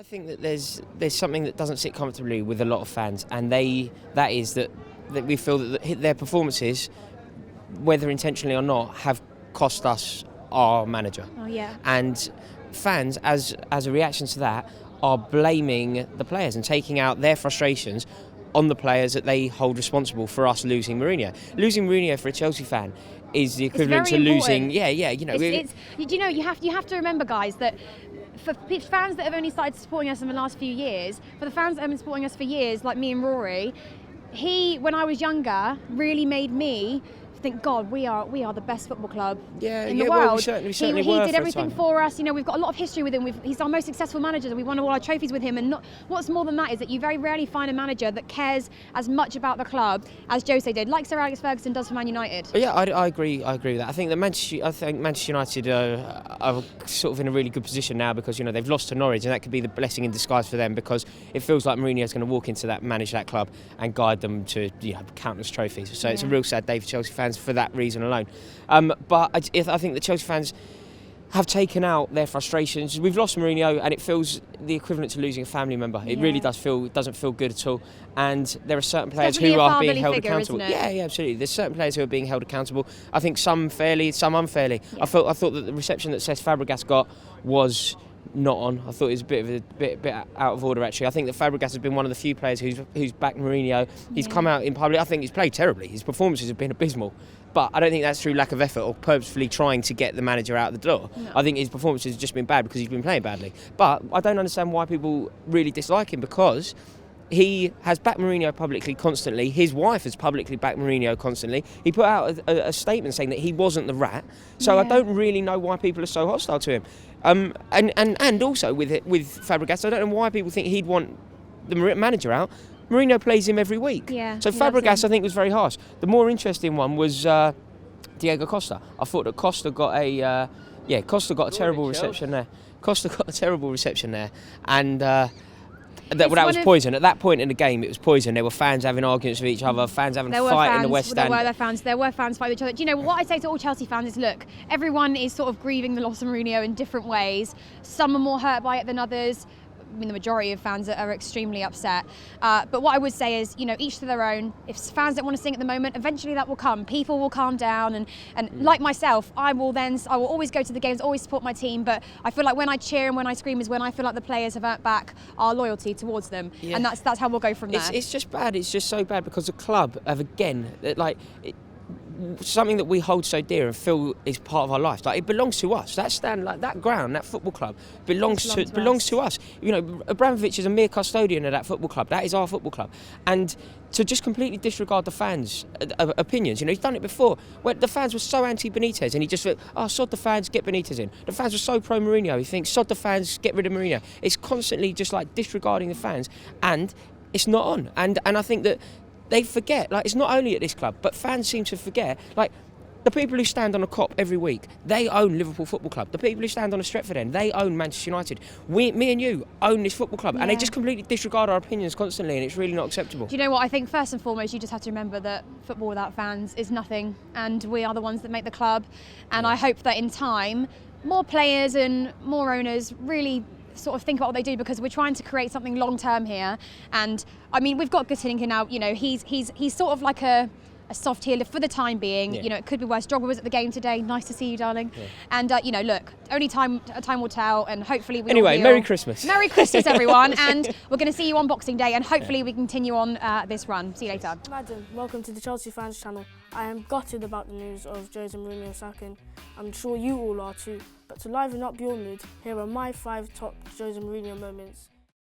I think that there's something that doesn't sit comfortably with a lot of fans, and that is that we feel that their performances, whether intentionally or not, have cost us our manager. Oh yeah. And fans, as a reaction to that, are blaming the players and taking out their frustrations on the players that they hold responsible for us losing Mourinho. Losing Mourinho for a Chelsea fan is the equivalent to losing. Yeah. You know. You have to remember, guys, that for fans that have only started supporting us in the last few years, for the fans that have been supporting us for years, like me and Rory, he, when I was younger, really made me think, God, we are the best football club in the world. Well, we certainly he were did for everything for us. You know, we've got a lot of history with him. He's our most successful manager. We won all our trophies with him. And what's more than that is that you very rarely find a manager that cares as much about the club as Jose did, like Sir Alex Ferguson does for Man United. Yeah, I agree with that. I think that Manchester United are sort of in a really good position now because, you know, they've lost to Norwich, and that could be the blessing in disguise for them, because it feels like Mourinho's going to walk into that, manage that club, and guide them to countless trophies. So it's a real sad day for Chelsea fans for that reason alone. But I think the Chelsea fans have taken out their frustrations. We've lost Mourinho, and it feels the equivalent to losing a family member. It really doesn't feel good at all. And there are certain players who are being held accountable. Yeah, absolutely. There's certain players who are being held accountable. I think some fairly, some unfairly. Yeah. I thought that the reception that Cesc Fabregas got was not on. I thought it was a bit out of order, actually. I think that Fabregas has been one of the few players who's backed Mourinho. He's come out in public. I think he's played terribly. His performances have been abysmal. But I don't think that's through lack of effort or purposefully trying to get the manager out the door. No. I think his performances have just been bad because he's been playing badly. But I don't understand why people really dislike him, because he has backed Mourinho publicly constantly. His wife has publicly backed Mourinho constantly. He put out a statement saying that he wasn't the rat. So I don't really know why people are so hostile to him. And also with Fabregas, I don't know why people think he'd want the manager out. Mourinho plays him every week. Yeah, so Fabregas, I think, was very harsh. The more interesting one was Diego Costa. I thought that Costa got a terrible reception there. Costa got a terrible reception there, and that was poison. At that point in the game, it was poison. There were fans having arguments with each other, fans having a fight in the West Stand. There were fans fighting with each other. Do you know what I say to all Chelsea fans is, look, everyone is sort of grieving the loss of Mourinho in different ways. Some are more hurt by it than others. I mean, the majority of fans are extremely upset. But what I would say is, you know, each to their own. If fans don't want to sing at the moment, eventually that will come. People will calm down, and like myself, I will always go to the games, always support my team. But I feel like when I cheer and when I scream is when I feel like the players have earned back our loyalty towards them, and that's how we'll go from there. It's just bad. It's just so bad because the club have again something that we hold so dear and feel is part of our life. Like, it belongs to us. That stand, like that ground, that football club belongs to us. You know, Abramovich is a mere custodian of that football club. That is our football club. And to just completely disregard the fans' opinions, you know, he's done it before. Where the fans were so anti-Benitez, and he just thought, sod the fans, get Benitez in. The fans were so pro-Mourinho, he thinks, sod the fans, get rid of Mourinho. It's constantly just like disregarding the fans, and it's not on. And I think that they forget, like, it's not only at this club, but fans seem to forget, like, the people who stand on a cop every week, they own Liverpool Football Club. The people who stand on a Stretford end, they own Manchester United. Me and you own this football club, and they just completely disregard our opinions constantly, and it's really not acceptable. Do you know what? I think first and foremost, you just have to remember that football without fans is nothing, and we are the ones that make the club. And I hope that in time, more players and more owners really sort of think about what they do, because we're trying to create something long term here. And I mean, we've got Guttinkin now. You know, he's sort of like a soft healer for the time being. You know, it could be worse. Drogba was at the game today. Nice to see you, darling. And you know, look, only time will tell, and hopefully we anyway, all Merry Christmas. Merry Christmas, everyone. And we're going to see you on Boxing Day, and hopefully we continue on this run. See you later. Madam, welcome to the Chelsea Fans Channel. I am gutted about the news of Jose Mourinho sacking. I'm sure you all are too. But to liven up your mood, here are my 5 top Jose Mourinho moments.